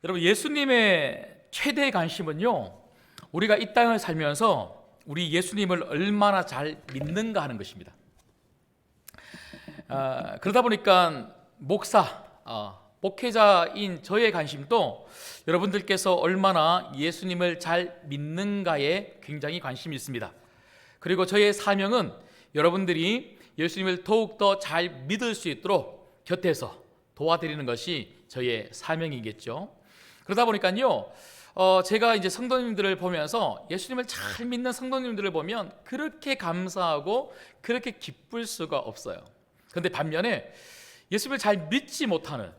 여러분, 예수님의 최대의 관심은요, 우리가 이 땅을 살면서 우리 예수님을 얼마나 잘 믿는가 하는 것입니다. 그러다 보니까 목회자인 저의 관심도 여러분들께서 얼마나 예수님을 잘 믿는가에 굉장히 관심이 있습니다. 그리고 저의 사명은 여러분들이 예수님을 더욱더 잘 믿을 수 있도록 곁에서 도와드리는 것이 저의 사명이겠죠. 그러다 보니까요, 제가 이제 성도님들을 보면서 예수님을 잘 믿는 성도님들을 보면 그렇게 감사하고 그렇게 기쁠 수가 없어요. 그런데 반면에 예수님을 잘 믿지 못하는,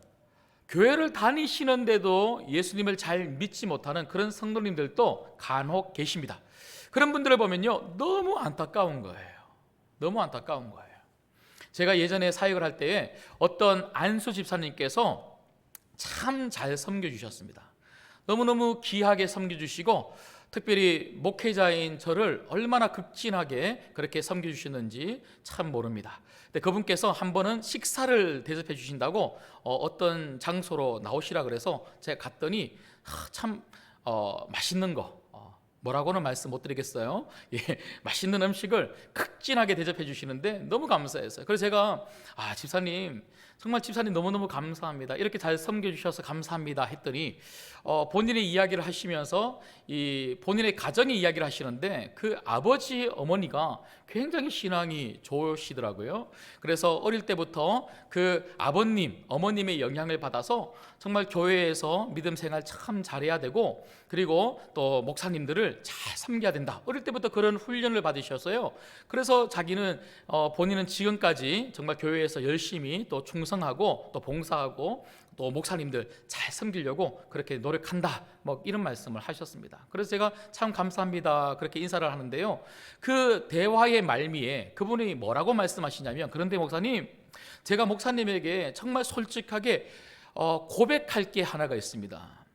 교회를 다니시는데도 예수님을 잘 믿지 못하는 그런 성도님들도 간혹 계십니다. 그런 분들을 보면요, 너무 안타까운 거예요. 너무 안타까운 거예요. 제가 예전에 사역을 할 때에 어떤 안수 집사님께서 참 잘 섬겨주셨습니다. 너무너무 귀하게 섬겨주시고, 특별히 목회자인 저를 얼마나 극진하게 그렇게 섬겨주시는지 참 모릅니다. 근데 그분께서 한 번은 식사를 대접해 주신다고 어떤 장소로 나오시라 그래서 제가 갔더니 참 맛있는 거, 뭐라고는 말씀 못 드리겠어요. 예, 맛있는 음식을 극진하게 대접해 주시는데 너무 감사했어요. 그래서 제가 집사님, 정말 집사님 너무너무 감사합니다, 이렇게 잘 섬겨주셔서 감사합니다 했더니 본인의 이야기를 하시면서 본인의 가정의 이야기를 하시는데 그 아버지 어머니가 굉장히 신앙이 좋으시더라고요. 그래서 어릴 때부터 그 아버님 어머님의 영향을 받아서 정말 교회에서 믿음 생활 참 잘해야 되고, 그리고 또 목사님들을 잘 섬겨야 된다, 어릴 때부터 그런 훈련을 받으셨어요. 그래서 자기는 본인은 지금까지 정말 교회에서 열심히 또 충성하고 또 봉사하고 또 목사님들 잘 섬기려고 그렇게 노력한다, 뭐 이런 말씀을 하셨습니다. 그래서 제가 참 감사합니다 그렇게 인사를 하는데요, 그 대화의 말미에 그분이 뭐라고 말씀하시냐면, 그런데 목사님, 제가 목사님에게 정말 솔직하게 고백할 게 하나가 있습니다.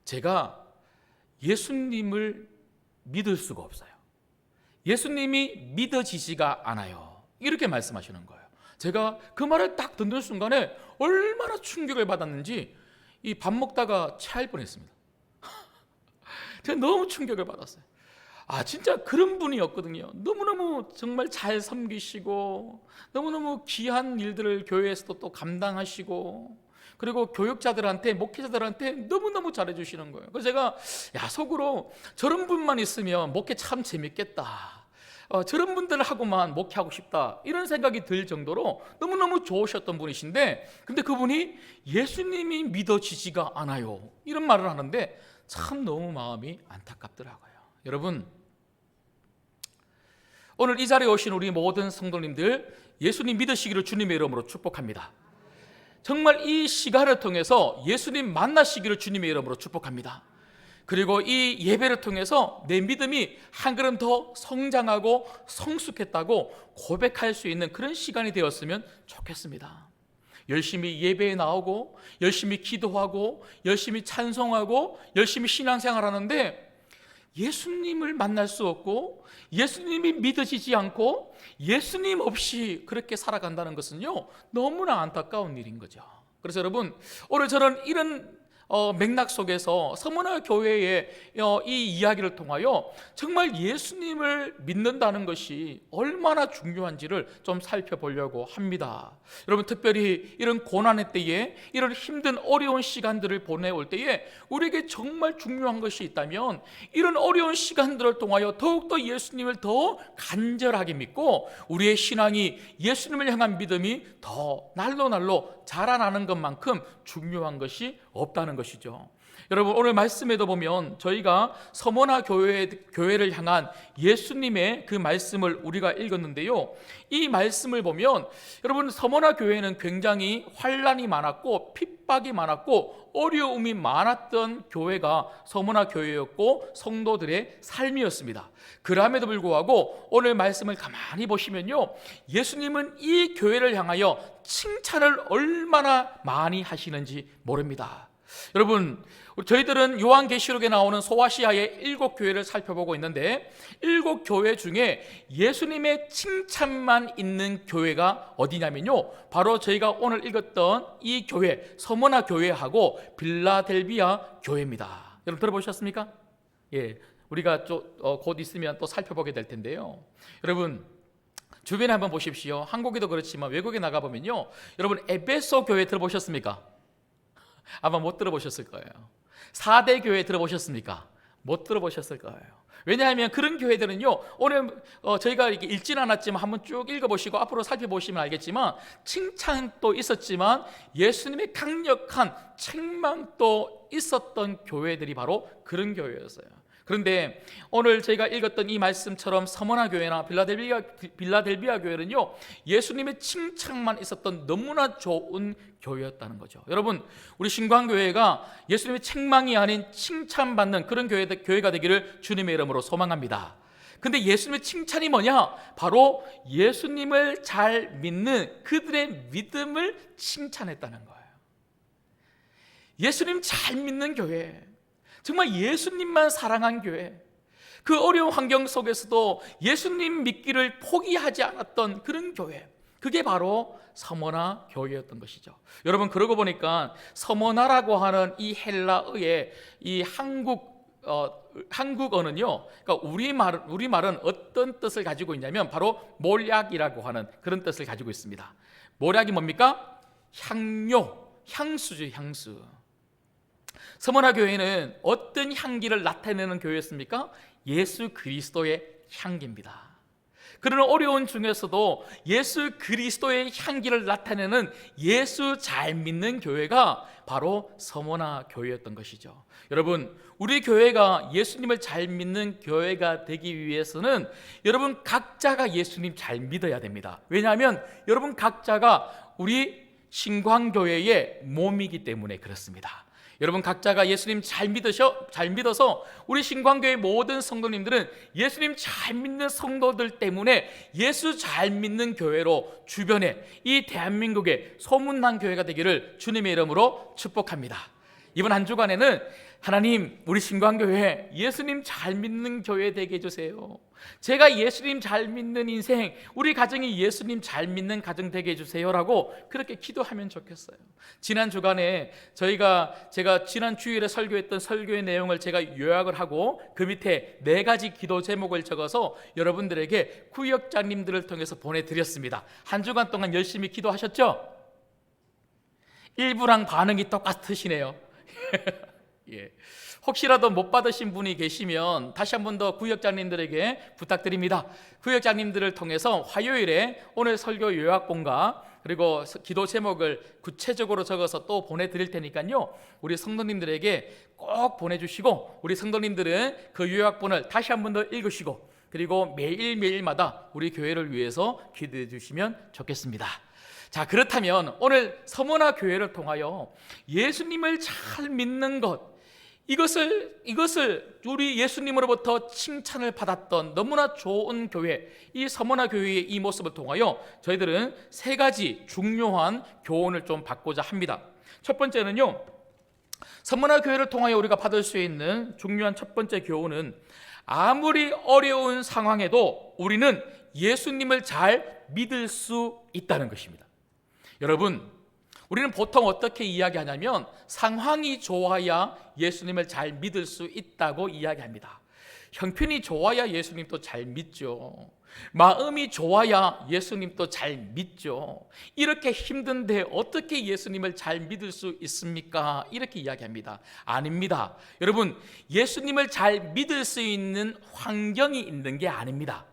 제가 예수님을 믿을 수가 없어요. 예수님이 믿어지지가 않아요, 이렇게 말씀하시는 거예요. 제가 그 말을 딱 듣는 순간에 얼마나 충격을 받았는지 이 밥 먹다가 체할 뻔했습니다. 제가 너무 충격을 받았어요. 진짜 그런 분이었거든요. 너무너무 정말 잘 섬기시고, 너무너무 귀한 일들을 교회에서도 또 감당하시고, 그리고 교육자들한테, 목회자들한테 너무너무 잘해주시는 거예요. 그래서 제가 속으로 저런 분만 있으면 목회 참 재밌겠다, 저런 분들하고만 목회하고 싶다, 이런 생각이 들 정도로 너무너무 좋으셨던 분이신데, 근데 그분이 예수님이 믿어지지가 않아요, 이런 말을 하는데 참 너무 마음이 안타깝더라고요. 여러분, 오늘 이 자리에 오신 우리 모든 성도님들, 예수님 믿으시기를 주님의 이름으로 축복합니다. 정말 이 시간을 통해서 예수님 만나시기를 주님의 이름으로 축복합니다. 그리고 이 예배를 통해서 내 믿음이 한 걸음 더 성장하고 성숙했다고 고백할 수 있는 그런 시간이 되었으면 좋겠습니다. 열심히 예배에 나오고, 열심히 기도하고, 열심히 찬송하고, 열심히 신앙생활 하는데 예수님을 만날 수 없고, 예수님이 믿어지지 않고, 예수님 없이 그렇게 살아간다는 것은요, 너무나 안타까운 일인 거죠. 그래서 여러분, 오늘 저는 이런 맥락 속에서 서문화 교회의 이 이야기를 통하여 정말 예수님을 믿는다는 것이 얼마나 중요한지를 좀 살펴보려고 합니다. 여러분, 특별히 이런 고난의 때에, 이런 힘든 어려운 시간들을 보내올 때에 우리에게 정말 중요한 것이 있다면, 이런 어려운 시간들을 통하여 더욱더 예수님을 더 간절하게 믿고 우리의 신앙이, 예수님을 향한 믿음이 더 날로 자라나는 것만큼 중요한 것이 없다는 것이죠. 여러분, 오늘 말씀에도 보면 저희가 서문화 교회를 향한 예수님의 그 말씀을 우리가 읽었는데요, 이 말씀을 보면 여러분, 서문화 교회는 굉장히 환난이 많았고 핍박이 많았고 어려움이 많았던 교회가 서문화 교회였고 성도들의 삶이었습니다. 그럼에도 불구하고 오늘 말씀을 가만히 보시면요, 예수님은 이 교회를 향하여 칭찬을 얼마나 많이 하시는지 모릅니다. 여러분, 저희들은 요한계시록에 나오는 소아시아의 7교회를 살펴보고 있는데 7교회 중에 예수님의 칭찬만 있는 교회가 어디냐면요, 바로 저희가 오늘 읽었던 이 교회, 서머나 교회하고 빌라델비아 교회입니다. 여러분 들어보셨습니까? 예, 우리가 곧 있으면 또 살펴보게 될 텐데요. 여러분 주변에 한번 보십시오. 한국에도 그렇지만 외국에 나가보면요, 여러분 에베소 교회 들어보셨습니까? 아마 못 들어보셨을 거예요. 4대 교회 들어보셨습니까? 못 들어보셨을 거예요. 왜냐하면 그런 교회들은요, 오늘 저희가 이렇게 읽지는 않았지만 한번 쭉 읽어보시고 앞으로 살펴보시면 알겠지만 칭찬도 있었지만 예수님의 강력한 책망도 있었던 교회들이 바로 그런 교회였어요. 그런데 오늘 저희가 읽었던 이 말씀처럼 서머나 교회나 빌라델비아 교회는요, 예수님의 칭찬만 있었던 너무나 좋은 교회였다는 거죠. 여러분, 우리 신광교회가 예수님의 책망이 아닌 칭찬받는 그런 교회가 되기를 주님의 이름으로 소망합니다. 근데 예수님의 칭찬이 뭐냐? 바로 예수님을 잘 믿는 그들의 믿음을 칭찬했다는 거예요. 예수님 잘 믿는 교회, 정말 예수님만 사랑한 교회, 그 어려운 환경 속에서도 예수님 믿기를 포기하지 않았던 그런 교회, 그게 바로 서머나 교회였던 것이죠. 여러분, 그러고 보니까 서머나라고 하는 이 헬라어의 이 한국어는요, 그러니까 우리말은 어떤 뜻을 가지고 있냐면 바로 몰약이라고 하는 그런 뜻을 가지고 있습니다. 몰약이 뭡니까? 향료, 향수죠, 향수. 서머나 교회는 어떤 향기를 나타내는 교회였습니까? 예수 그리스도의 향기입니다. 그러나 어려운 중에서도 예수 그리스도의 향기를 나타내는 예수 잘 믿는 교회가 바로 서머나 교회였던 것이죠. 여러분, 우리 교회가 예수님을 잘 믿는 교회가 되기 위해서는 여러분 각자가 예수님 잘 믿어야 됩니다. 왜냐하면 여러분 각자가 우리 신광교회의 몸이기 때문에 그렇습니다. 여러분 각자가 예수님 잘 믿어서 우리 신광교회 모든 성도님들은 예수님 잘 믿는 성도들 때문에 예수 잘 믿는 교회로 주변에 이 대한민국의 소문난 교회가 되기를 주님의 이름으로 축복합니다. 이번 한 주간에는 하나님, 우리 신광교회 예수님 잘 믿는 교회 되게 해주세요. 제가 예수님 잘 믿는 인생, 우리 가정이 예수님 잘 믿는 가정 되게 해주세요라고 그렇게 기도하면 좋겠어요. 지난 주간에 제가 지난 주일에 설교했던 설교의 내용을 제가 요약을 하고 그 밑에 4가지 기도 제목을 적어서 여러분들에게 구역장님들을 통해서 보내드렸습니다. 한 주간 동안 열심히 기도하셨죠? 일부랑 반응이 똑같으시네요. 예. 혹시라도 못 받으신 분이 계시면 다시 한 번 더 구역장님들에게 부탁드립니다. 구역장님들을 통해서 화요일에 오늘 설교 요약본과 그리고 기도 제목을 구체적으로 적어서 또 보내드릴 테니까요, 우리 성도님들에게 꼭 보내주시고 우리 성도님들은 그 요약본을 다시 한 번 더 읽으시고 그리고 매일매일마다 우리 교회를 위해서 기도해 주시면 좋겠습니다. 자, 그렇다면 오늘 서머나 교회를 통하여 예수님을 잘 믿는 것, 이것을 우리 예수님으로부터 칭찬을 받았던 너무나 좋은 교회, 이 서머나 교회의 이 모습을 통하여 저희들은 3가지 중요한 교훈을 좀 받고자 합니다. 첫 번째는요, 서머나 교회를 통하여 우리가 받을 수 있는 중요한 첫 번째 교훈은 아무리 어려운 상황에도 우리는 예수님을 잘 믿을 수 있다는 것입니다. 여러분, 우리는 보통 어떻게 이야기하냐면 상황이 좋아야 예수님을 잘 믿을 수 있다고 이야기합니다. 형편이 좋아야 예수님도 잘 믿죠. 마음이 좋아야 예수님도 잘 믿죠. 이렇게 힘든데 어떻게 예수님을 잘 믿을 수 있습니까? 이렇게 이야기합니다. 아닙니다. 여러분, 예수님을 잘 믿을 수 있는 환경이 있는 게 아닙니다.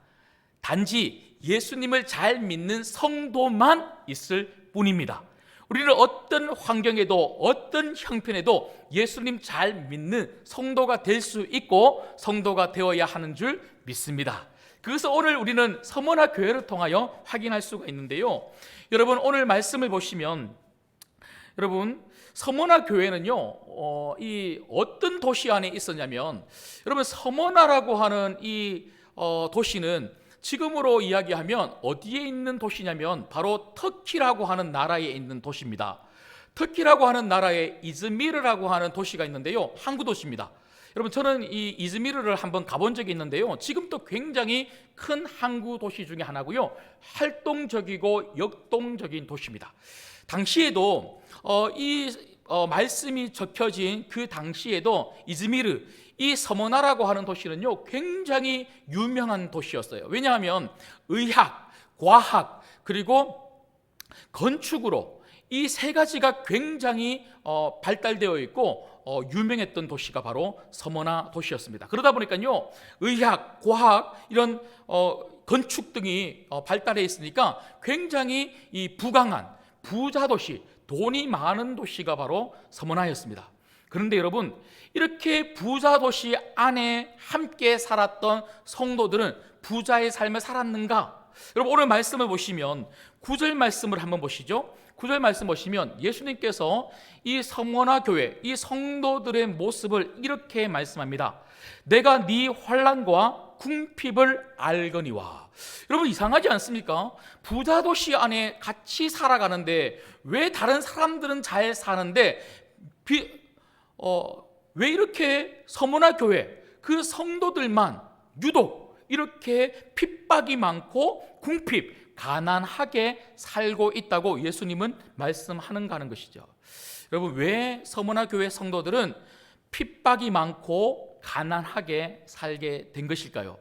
단지 예수님을 잘 믿는 성도만 있을 뿐입니다. 우리는 어떤 환경에도 어떤 형편에도 예수님 잘 믿는 성도가 될 수 있고 성도가 되어야 하는 줄 믿습니다. 그래서 오늘 우리는 서머나 교회를 통하여 확인할 수가 있는데요, 여러분 오늘 말씀을 보시면 여러분 서머나 교회는요, 이 어떤 도시 안에 있었냐면, 여러분 서머나라고 하는 이 도시는 지금으로 이야기하면 어디에 있는 도시냐면 바로 터키라고 하는 나라에 있는 도시입니다. 터키라고 하는 나라에 이즈미르라고 하는 도시가 있는데요, 항구 도시입니다. 여러분, 저는 이 이즈미르를 한번 가본 적이 있는데요, 지금도 굉장히 큰 항구 도시 중에 하나고요, 활동적이고 역동적인 도시입니다. 당시에도 말씀이 적혀진 그 당시에도 이즈미르, 이 서머나라고 하는 도시는요 굉장히 유명한 도시였어요. 왜냐하면 의학, 과학, 그리고 건축으로 이 세 가지가 굉장히 발달되어 있고 유명했던 도시가 바로 서머나 도시였습니다. 그러다 보니까요 의학, 과학, 이런 건축 등이 발달해 있으니까 굉장히 이 부강한 부자 도시, 돈이 많은 도시가 바로 서머나였습니다. 그런데 여러분, 이렇게 부자 도시 안에 함께 살았던 성도들은 부자의 삶을 살았는가? 여러분, 오늘 말씀을 보시면 9절 말씀을 한번 보시죠. 9절 말씀 보시면 예수님께서 이 서머나 교회, 이 성도들의 모습을 이렇게 말씀합니다. 내가 네 환난과 궁핍을 알거니와. 여러분, 이상하지 않습니까? 부자 도시 안에 같이 살아가는데 왜 다른 사람들은 잘 사는데 왜 이렇게 서머나 교회 그 성도들만 유독 이렇게 핍박이 많고 궁핍, 가난하게 살고 있다고 예수님은 말씀하는가 하는 것이죠. 여러분, 왜 서머나 교회 성도들은 핍박이 많고 가난하게 살게 된 것일까요?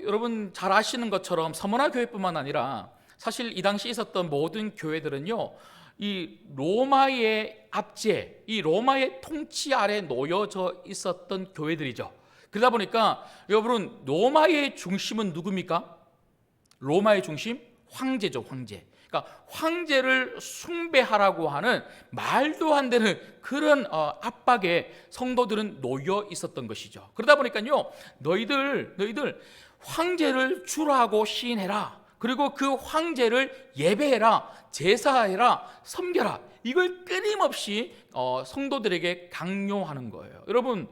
여러분 잘 아시는 것처럼 서머나 교회뿐만 아니라 사실 이 당시 있었던 모든 교회들은요 이 로마의 압제, 이 로마의 통치 아래 놓여져 있었던 교회들이죠. 그러다 보니까 여러분, 로마의 중심은 누굽니까? 로마의 중심? 황제죠, 황제. 그러니까 황제를 숭배하라고 하는 말도 안 되는 그런 압박에 성도들은 놓여 있었던 것이죠. 그러다 보니까요 너희들 황제를 주라고 시인해라, 그리고 그 황제를 예배해라, 제사해라, 섬겨라, 이걸 끊임없이 성도들에게 강요하는 거예요. 여러분,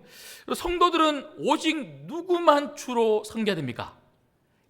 성도들은 오직 누구만 주로 섬겨야 됩니까?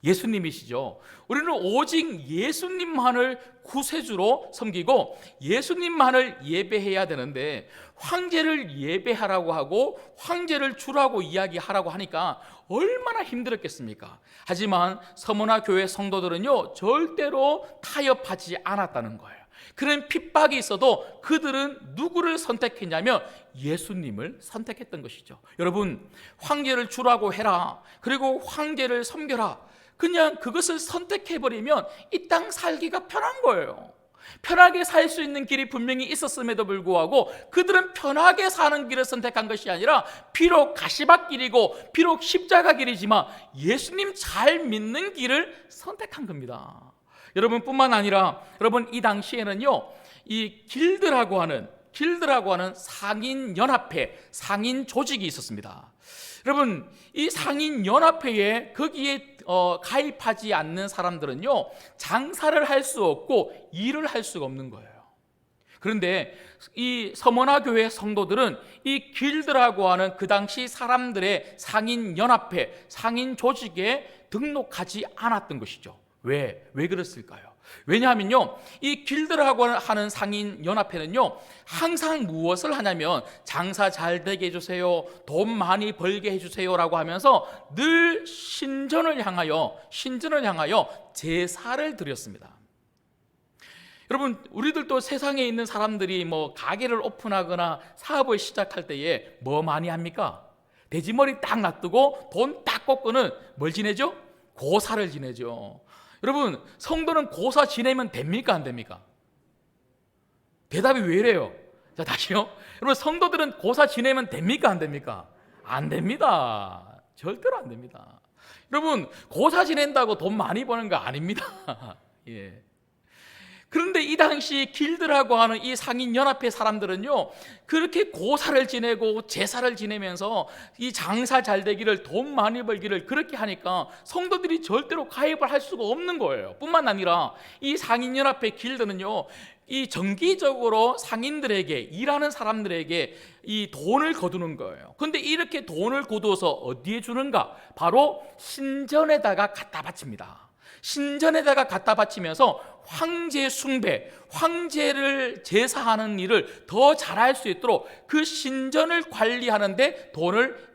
예수님이시죠. 우리는 오직 예수님만을 구세주로 섬기고 예수님만을 예배해야 되는데 황제를 예배하라고 하고 황제를 주라고 이야기하라고 하니까 얼마나 힘들었겠습니까? 하지만 서머나 교회 성도들은요 절대로 타협하지 않았다는 거예요. 그런 핍박이 있어도 그들은 누구를 선택했냐면 예수님을 선택했던 것이죠. 여러분, 황제를 주라고 해라, 그리고 황제를 섬겨라, 그냥 그것을 선택해버리면 이 땅 살기가 편한 거예요. 편하게 살 수 있는 길이 분명히 있었음에도 불구하고 그들은 편하게 사는 길을 선택한 것이 아니라 비록 가시밭길이고 비록 십자가 길이지만 예수님 잘 믿는 길을 선택한 겁니다. 여러분, 뿐만 아니라 여러분, 이 당시에는요 이 길드라고 하는 상인 연합회, 상인 조직이 있었습니다. 여러분, 이 상인 연합회에 거기에 가입하지 않는 사람들은요 장사를 할 수 없고 일을 할 수가 없는 거예요. 그런데 이 서머나 교회 성도들은 이 길드라고 하는 그 당시 사람들의 상인 연합회, 상인 조직에 등록하지 않았던 것이죠. 왜 그랬을까요? 왜냐하면요 이 길드라고 하는 상인 연합회는요 항상 무엇을 하냐면 장사 잘 되게 해주세요, 돈 많이 벌게 해주세요 라고 하면서 늘 신전을 향하여 제사를 드렸습니다. 여러분, 우리들도 세상에 있는 사람들이 뭐 가게를 오픈하거나 사업을 시작할 때에 뭐 많이 합니까? 돼지머리 딱 놔두고 돈 딱 꽂고는 뭘 지내죠? 고사를 지내죠. 여러분, 성도는 고사 지내면 됩니까, 안 됩니까? 대답이 왜 이래요? 자, 다시요. 여러분, 성도들은 고사 지내면 됩니까, 안 됩니까? 안 됩니다. 절대로 안 됩니다. 여러분, 고사 지낸다고 돈 많이 버는 거 아닙니다. 예. 그런데 이 당시 길드라고 하는 이 상인연합회 사람들은요 그렇게 고사를 지내고 제사를 지내면서 이 장사 잘 되기를, 돈 많이 벌기를 그렇게 하니까 성도들이 절대로 가입을 할 수가 없는 거예요. 뿐만 아니라 이 상인연합회 길드는요 이 정기적으로 상인들에게, 일하는 사람들에게 이 돈을 거두는 거예요. 그런데 이렇게 돈을 거두어서 어디에 주는가? 바로 신전에다가 갖다 바칩니다. 신전에다가 갖다 바치면서 황제 숭배, 황제를 제사하는 일을 더 잘할 수 있도록 그 신전을 관리하는데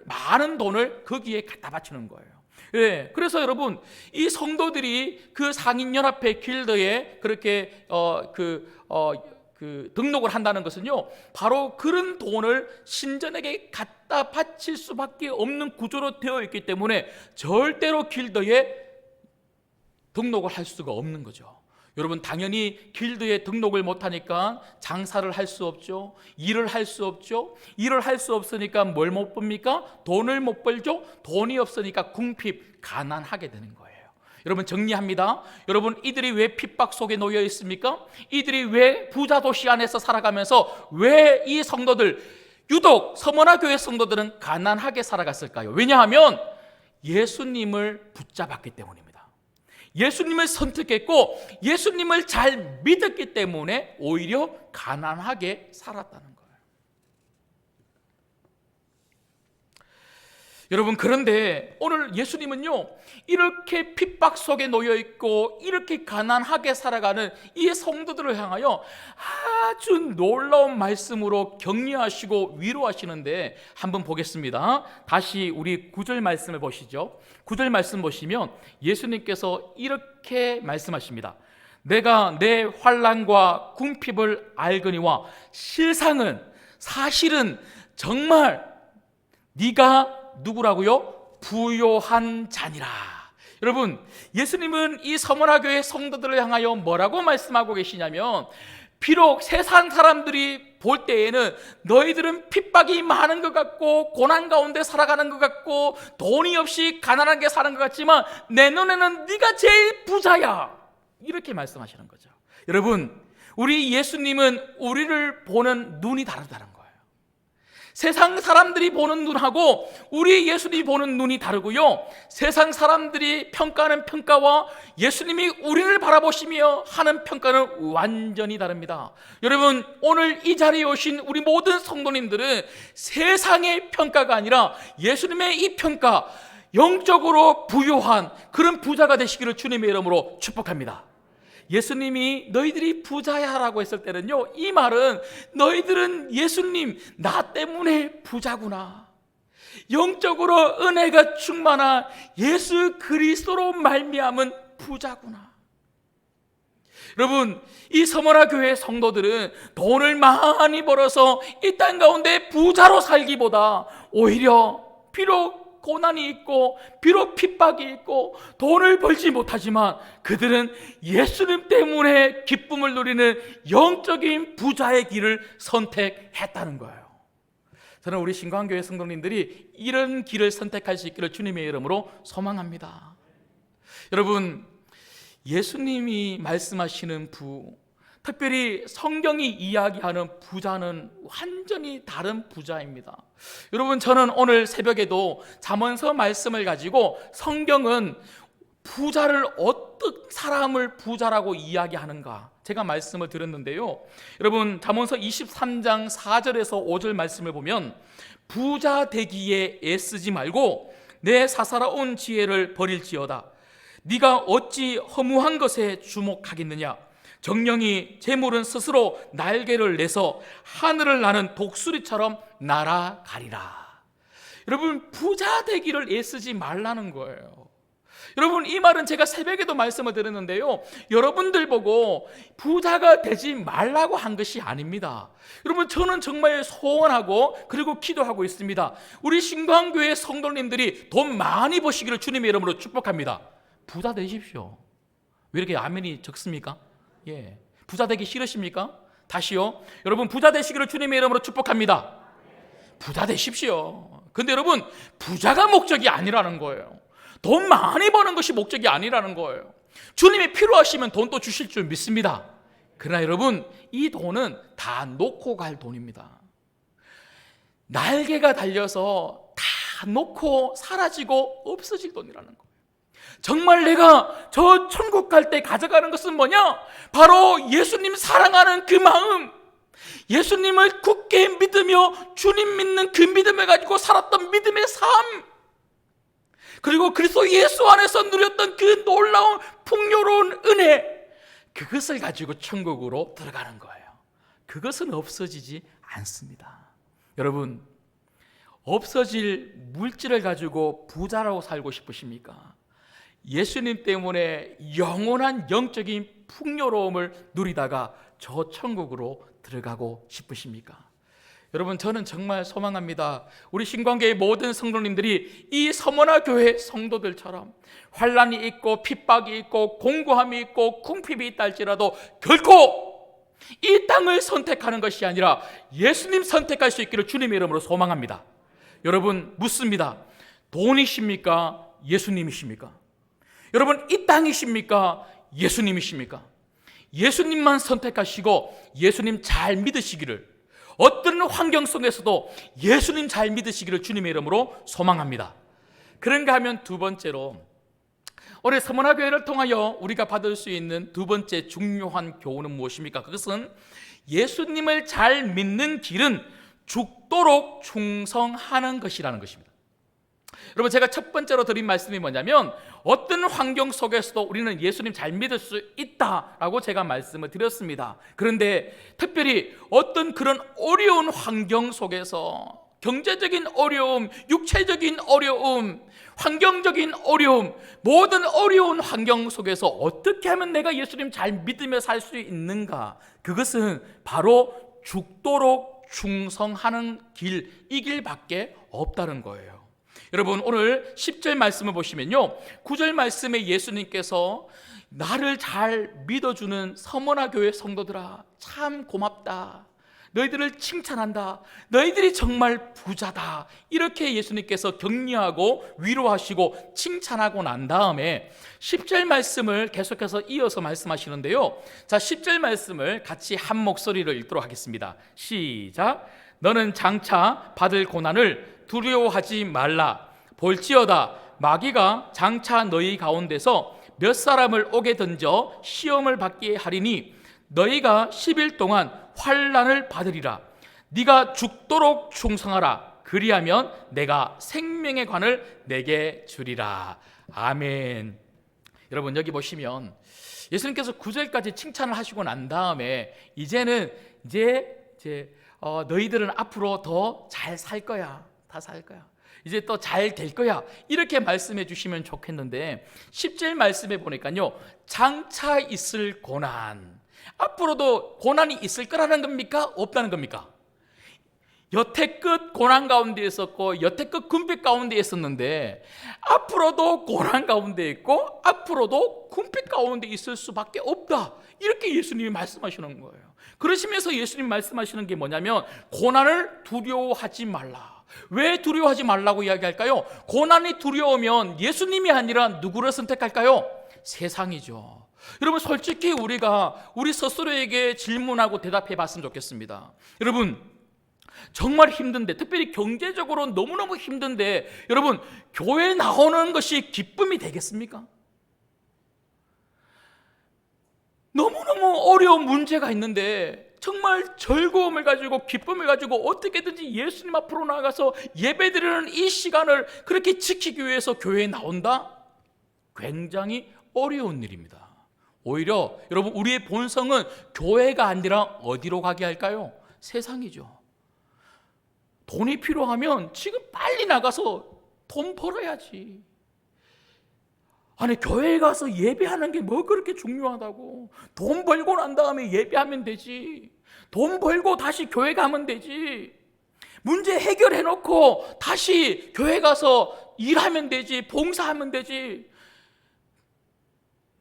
많은 돈을 거기에 갖다 바치는 거예요. 예, 그래서 여러분, 이 성도들이 그 상인연합회 길드에 그렇게 등록을 한다는 것은요, 바로 그런 돈을 신전에게 갖다 바칠 수밖에 없는 구조로 되어 있기 때문에 절대로 길드에 등록을 할 수가 없는 거죠. 여러분, 당연히 길드에 등록을 못하니까 장사를 할 수 없죠. 일을 할 수 없죠. 일을 할 수 없으니까 뭘 못 법니까? 돈을 못 벌죠. 돈이 없으니까 궁핍, 가난하게 되는 거예요. 여러분, 정리합니다. 여러분, 이들이 왜 핍박 속에 놓여 있습니까? 이들이 왜 부자 도시 안에서 살아가면서 왜 이 성도들, 유독 서머나 교회 성도들은 가난하게 살아갔을까요? 왜냐하면 예수님을 붙잡았기 때문입니다. 예수님을 선택했고 예수님을 잘 믿었기 때문에 오히려 가난하게 살았다는 거예요. 여러분, 그런데 오늘 예수님은요, 이렇게 핍박 속에 놓여 있고 이렇게 가난하게 살아가는 이 성도들을 향하여 아주 놀라운 말씀으로 격려하시고 위로하시는데, 한번 보겠습니다. 다시 우리 9절 말씀을 보시죠. 9절 말씀 보시면 예수님께서 이렇게 말씀하십니다. 내가 내 환난과 궁핍을 알거니와 사실은 정말 네가 누구라고요? 부요한 자니라. 여러분, 예수님은 이 서머나 교회 성도들을 향하여 뭐라고 말씀하고 계시냐면, 비록 세상 사람들이 볼 때에는 너희들은 핍박이 많은 것 같고 고난 가운데 살아가는 것 같고 돈이 없이 가난하게 사는 것 같지만 내 눈에는 네가 제일 부자야, 이렇게 말씀하시는 거죠. 여러분, 우리 예수님은 우리를 보는 눈이 다르다는 거예요. 세상 사람들이 보는 눈하고 우리 예수님이 보는 눈이 다르고요, 세상 사람들이 평가하는 평가와 예수님이 우리를 바라보시며 하는 평가는 완전히 다릅니다. 여러분, 오늘 이 자리에 오신 우리 모든 성도님들은 세상의 평가가 아니라 예수님의 이 평가, 영적으로 부유한 그런 부자가 되시기를 주님의 이름으로 축복합니다. 예수님이 너희들이 부자야 라고 했을 때는요, 이 말은 너희들은 예수님 나 때문에 부자구나, 영적으로 은혜가 충만한 예수 그리스도로 말미암은 부자구나. 여러분, 이 서머나 교회 성도들은 돈을 많이 벌어서 이 땅 가운데 부자로 살기보다 오히려 비록 고난이 있고 비록 핍박이 있고 돈을 벌지 못하지만 그들은 예수님 때문에 기쁨을 누리는 영적인 부자의 길을 선택했다는 거예요. 저는 우리 신광교회 성도님들이 이런 길을 선택할 수 있기를 주님의 이름으로 소망합니다. 여러분, 예수님이 말씀하시는 특별히 성경이 이야기하는 부자는 완전히 다른 부자입니다. 여러분, 저는 오늘 새벽에도 잠언서 말씀을 가지고 성경은 부자를 어떤 사람을 부자라고 이야기하는가 제가 말씀을 드렸는데요, 여러분, 잠언서 23장 4절에서 5절 말씀을 보면 부자 되기에 애쓰지 말고 내 사사로운 지혜를 버릴지어다. 네가 어찌 허무한 것에 주목하겠느냐. 정령이 재물은 스스로 날개를 내서 하늘을 나는 독수리처럼 날아가리라. 여러분, 부자 되기를 애쓰지 말라는 거예요. 여러분, 이 말은 제가 새벽에도 말씀을 드렸는데요, 여러분들 보고 부자가 되지 말라고 한 것이 아닙니다. 여러분, 저는 정말 소원하고 그리고 기도하고 있습니다. 우리 신광교회 성도님들이 돈 많이 버시기를 주님의 이름으로 축복합니다. 부자 되십시오. 왜 이렇게 아멘이 적습니까? 예, 부자 되기 싫으십니까? 다시요, 여러분, 부자 되시기를 주님의 이름으로 축복합니다. 부자 되십시오. 근데 여러분, 부자가 목적이 아니라는 거예요. 돈 많이 버는 것이 목적이 아니라는 거예요. 주님이 필요하시면 돈도 주실 줄 믿습니다. 그러나 여러분, 이 돈은 다 놓고 갈 돈입니다. 날개가 달려서 다 놓고 사라지고 없어질 돈이라는 거예요. 정말 내가 저 천국 갈 때 가져가는 것은 뭐냐? 바로 예수님 사랑하는 그 마음, 예수님을 굳게 믿으며 주님 믿는 그 믿음을 가지고 살았던 믿음의 삶, 그리고 그리스도 예수 안에서 누렸던 그 놀라운 풍요로운 은혜, 그것을 가지고 천국으로 들어가는 거예요. 그것은 없어지지 않습니다. 여러분, 없어질 물질을 가지고 부자라고 살고 싶으십니까? 예수님 때문에 영원한 영적인 풍요로움을 누리다가 저 천국으로 들어가고 싶으십니까? 여러분, 저는 정말 소망합니다. 우리 신광교의 모든 성도님들이 이 서머나 교회 성도들처럼 환난이 있고 핍박이 있고 공고함이 있고 궁핍이 있다 할지라도 결코 이 땅을 선택하는 것이 아니라 예수님 선택할 수 있기를 주님의 이름으로 소망합니다. 여러분, 묻습니다. 돈이십니까? 예수님이십니까? 여러분, 이 땅이십니까? 예수님이십니까? 예수님만 선택하시고 예수님 잘 믿으시기를, 어떤 환경 속에서도 예수님 잘 믿으시기를 주님의 이름으로 소망합니다. 그런가 하면 두 번째로, 올해 서머나 교회를 통하여 우리가 받을 수 있는 두 번째 중요한 교훈은 무엇입니까? 그것은 예수님을 잘 믿는 길은 죽도록 충성하는 것이라는 것입니다. 여러분, 제가 첫 번째로 드린 말씀이 뭐냐면, 어떤 환경 속에서도 우리는 예수님 잘 믿을 수 있다라고 제가 말씀을 드렸습니다. 그런데 특별히 어떤 그런 어려운 환경 속에서, 경제적인 어려움, 육체적인 어려움, 환경적인 어려움, 모든 어려운 환경 속에서 어떻게 하면 내가 예수님 잘 믿으며 살 수 있는가? 그것은 바로 죽도록 충성하는 길, 이 길밖에 없다는 거예요. 여러분, 오늘 10절 말씀을 보시면요, 9절 말씀에 예수님께서 나를 잘 믿어주는 서머나 교회 성도들아, 참 고맙다, 너희들을 칭찬한다, 너희들이 정말 부자다, 이렇게 예수님께서 격려하고 위로하시고 칭찬하고 난 다음에 10절 말씀을 계속해서 이어서 말씀하시는데요, 자, 10절 말씀을 같이 한 목소리로 읽도록 하겠습니다. 시작. 너는 장차 받을 고난을 두려워하지 말라. 볼지어다 마귀가 장차 너희 가운데서 몇 사람을 오게 던져 시험을 받게 하리니 너희가 10일 동안 환난을 받으리라. 네가 죽도록 충성하라. 그리하면 내가 생명의 관을 내게 주리라. 아멘. 여러분, 여기 보시면 예수님께서 9절까지 칭찬을 하시고 난 다음에 이제 너희들은 앞으로 더 잘 살 거야. 다 살 거야. 이제 또 잘 될 거야. 이렇게 말씀해 주시면 좋겠는데 10절 말씀해 보니까요, 장차 있을 고난, 앞으로도 고난이 있을 거라는 겁니까? 없다는 겁니까? 여태껏 고난 가운데 있었고 여태껏 궁핍 가운데 있었는데 앞으로도 고난 가운데 있고 앞으로도 궁핍 가운데 있을 수밖에 없다, 이렇게 예수님이 말씀하시는 거예요. 그러시면서 예수님 말씀하시는 게 뭐냐면, 고난을 두려워하지 말라. 왜 두려워하지 말라고 이야기할까요? 고난이 두려우면 예수님이 아니라 누구를 선택할까요? 세상이죠. 여러분, 솔직히 우리가 우리 스스로에게 질문하고 대답해 봤으면 좋겠습니다. 여러분, 정말 힘든데, 특별히 경제적으로 너무너무 힘든데, 여러분, 교회 나오는 것이 기쁨이 되겠습니까? 너무너무 어려운 문제가 있는데 정말 즐거움을 가지고 기쁨을 가지고 어떻게든지 예수님 앞으로 나아가서 예배드리는 이 시간을 그렇게 지키기 위해서 교회에 나온다? 굉장히 어려운 일입니다. 오히려 여러분, 우리의 본성은 교회가 아니라 어디로 가게 할까요? 세상이죠. 돈이 필요하면 지금 빨리 나가서 돈 벌어야지. 아니, 교회에 가서 예배하는 게 뭐 그렇게 중요하다고. 돈 벌고 난 다음에 예배하면 되지. 돈 벌고 다시 교회 가면 되지. 문제 해결해 놓고 다시 교회 가서 일하면 되지. 봉사하면 되지.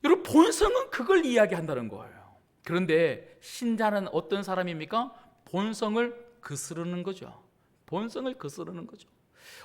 여러분, 본성은 그걸 이야기한다는 거예요. 그런데 신자는 어떤 사람입니까? 본성을 거스르는 거죠. 본성을 거스르는 거죠.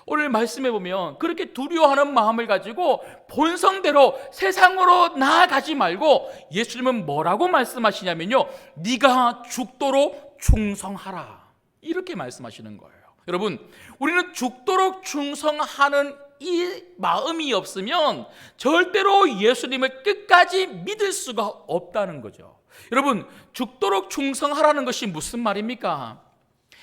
오늘 말씀해 보면 그렇게 두려워하는 마음을 가지고 본성대로 세상으로 나아가지 말고 예수님은 뭐라고 말씀하시냐면요, 네가 죽도록 충성하라, 이렇게 말씀하시는 거예요. 여러분, 우리는 죽도록 충성하는 이 마음이 없으면 절대로 예수님을 끝까지 믿을 수가 없다는 거죠. 여러분, 죽도록 충성하라는 것이 무슨 말입니까?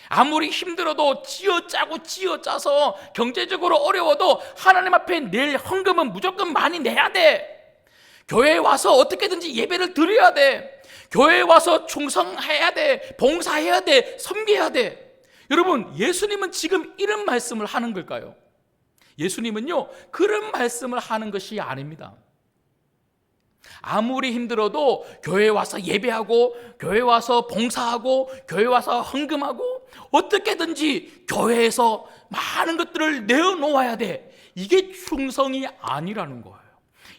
아무리 힘들어도 쥐어짜서 경제적으로 어려워도 하나님 앞에 낼 헌금은 무조건 많이 내야 돼. 교회에 와서 어떻게든지 예배를 드려야 돼. 교회에 와서 충성해야 돼. 봉사해야 돼. 섬겨야 돼. 여러분, 예수님은 지금 이런 말씀을 하는 걸까요? 예수님은요, 그런 말씀을 하는 것이 아닙니다. 아무리 힘들어도 교회에 와서 예배하고, 교회에 와서 봉사하고, 교회에 와서 헌금하고, 어떻게든지 교회에서 많은 것들을 내어놓아야 돼. 이게 충성이 아니라는 거예요.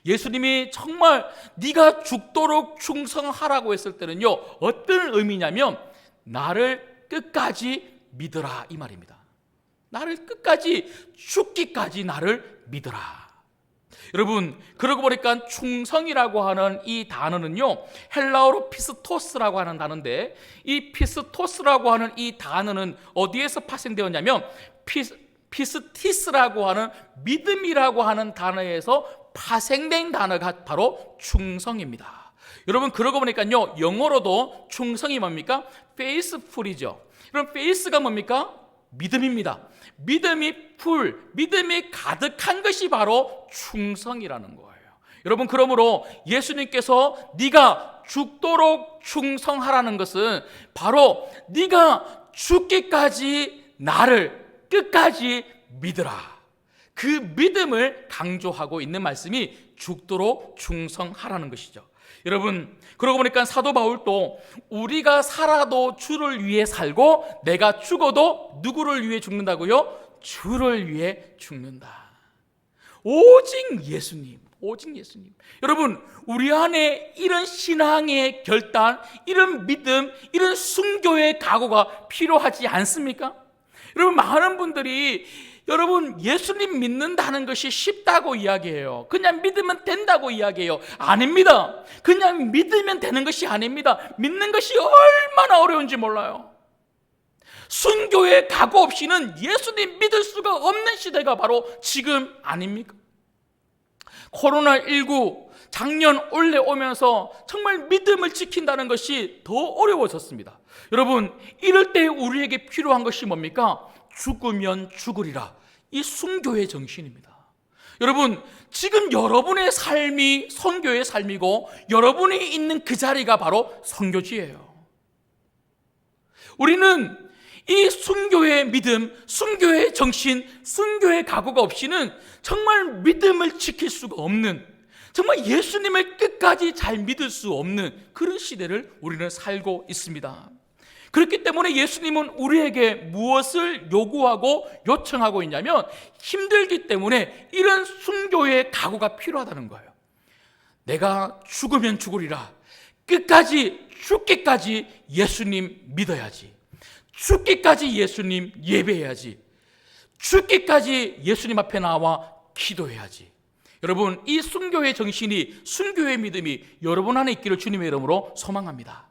예수님이 정말 네가 죽도록 충성하라고 했을 때는요, 어떤 의미냐면 나를 끝까지 믿어라, 이 말입니다. 나를 끝까지, 죽기까지 나를 믿어라. 여러분, 그러고 보니까 충성이라고 하는 이 단어는요, 헬라어로 피스토스라고 하는 단어인데, 이 피스토스라고 하는 이 단어는 어디에서 파생되었냐면 피스티스라고 하는 믿음이라고 하는 단어에서 파생된 단어가 바로 충성입니다. 여러분, 그러고 보니까요, 영어로도 충성이 뭡니까? faithful이죠. 그럼 faith가 뭡니까? 믿음입니다. 믿음이 가득한 것이 바로 충성이라는 거예요. 여러분, 그러므로 예수님께서 네가 죽도록 충성하라는 것은 바로 네가 죽기까지 나를 끝까지 믿으라. 그 믿음을 강조하고 있는 말씀이 죽도록 충성하라는 것이죠. 여러분, 그러고 보니까 사도 바울도 우리가 살아도 주를 위해 살고 내가 죽어도 누구를 위해 죽는다고요? 주를 위해 죽는다. 오직 예수님, 오직 예수님. 여러분, 우리 안에 이런 신앙의 결단, 이런 믿음, 이런 순교의 각오가 필요하지 않습니까? 여러분, 많은 분들이 여러분, 예수님 믿는다는 것이 쉽다고 이야기해요. 그냥 믿으면 된다고 이야기해요. 아닙니다. 그냥 믿으면 되는 것이 아닙니다. 믿는 것이 얼마나 어려운지 몰라요. 순교의 각오 없이는 예수님 믿을 수가 없는 시대가 바로 지금 아닙니까? 코로나19 작년 올해 오면서 정말 믿음을 지킨다는 것이 더 어려워졌습니다. 여러분, 이럴 때 우리에게 필요한 것이 뭡니까? 죽으면 죽으리라. 이 순교의 정신입니다. 여러분, 지금 여러분의 삶이 선교의 삶이고 여러분이 있는 그 자리가 바로 선교지예요. 우리는 이 순교의 믿음, 순교의 정신, 순교의 각오가 없이는 정말 믿음을 지킬 수가 없는, 정말 예수님을 끝까지 잘 믿을 수 없는 그런 시대를 우리는 살고 있습니다. 그렇기 때문에 예수님은 우리에게 무엇을 요구하고 요청하고 있냐면 힘들기 때문에 이런 순교의 각오가 필요하다는 거예요. 내가 죽으면 죽으리라. 끝까지, 죽기까지 예수님 믿어야지. 죽기까지 예수님 예배해야지. 죽기까지 예수님 앞에 나와 기도해야지. 여러분, 이 순교의 정신이, 순교의 믿음이 여러분 안에 있기를 주님의 이름으로 소망합니다.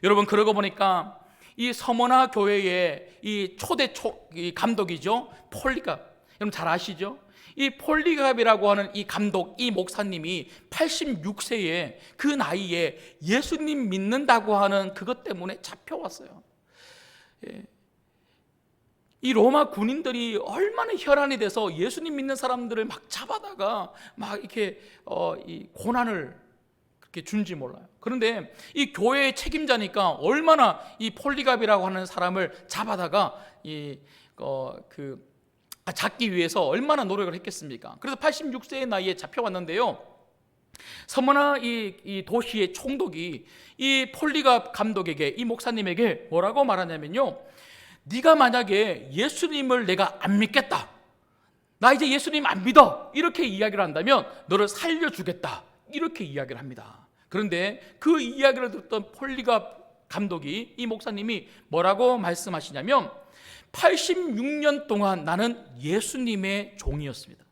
여러분, 그러고 보니까 이 서머나 교회의 이 초대 감독이죠, 폴리갑. 여러분 잘 아시죠? 이 폴리갑이라고 하는 이 감독, 이 목사님이 86세에 그 나이에 예수님 믿는다고 하는 그것 때문에 잡혀왔어요. 이 로마 군인들이 얼마나 혈안이 돼서 예수님 믿는 사람들을 막 잡아다가 막 이렇게 이 고난을 그렇게 준지 몰라요. 그런데 이 교회의 책임자니까 얼마나 이 폴리갑이라고 하는 사람을 잡아다가 잡기 위해서 얼마나 노력을 했겠습니까? 그래서 86세의 나이에 잡혀왔는데요, 서머나 이 도시의 총독이 이 폴리갑 감독에게, 이 목사님에게 뭐라고 말하냐면요, 네가 만약에 예수님을 내가 안 믿겠다, 나 이제 예수님 안 믿어, 이렇게 이야기를 한다면 너를 살려주겠다, 이렇게 이야기를 합니다. 그런데 그 이야기를 듣던 폴리갑 감독이, 이 목사님이 뭐라고 말씀하시냐면 86년 동안 나는 예수님의 종이었습니다.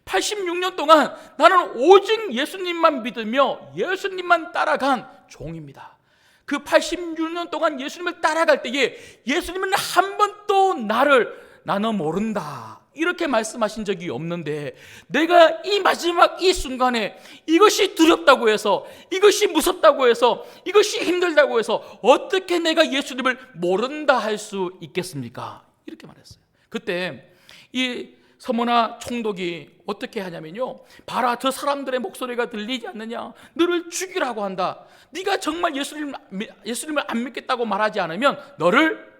86년 동안 나는 오직 예수님만 믿으며 예수님만 따라간 종입니다. 그 86년 동안 예수님을 따라갈 때에 예수님은 한 번도 나는 모른다, 이렇게 말씀하신 적이 없는데 내가 이 마지막 이 순간에 이것이 두렵다고 해서, 이것이 무섭다고 해서, 이것이 힘들다고 해서 어떻게 내가 예수님을 모른다 할 수 있겠습니까? 이렇게 말했어요. 그때 이 서머나 총독이 어떻게 하냐면요, 봐라, 저 사람들의 목소리가 들리지 않느냐, 너를 죽이라고 한다. 네가 정말 예수님을 안 믿겠다고 말하지 않으면 너를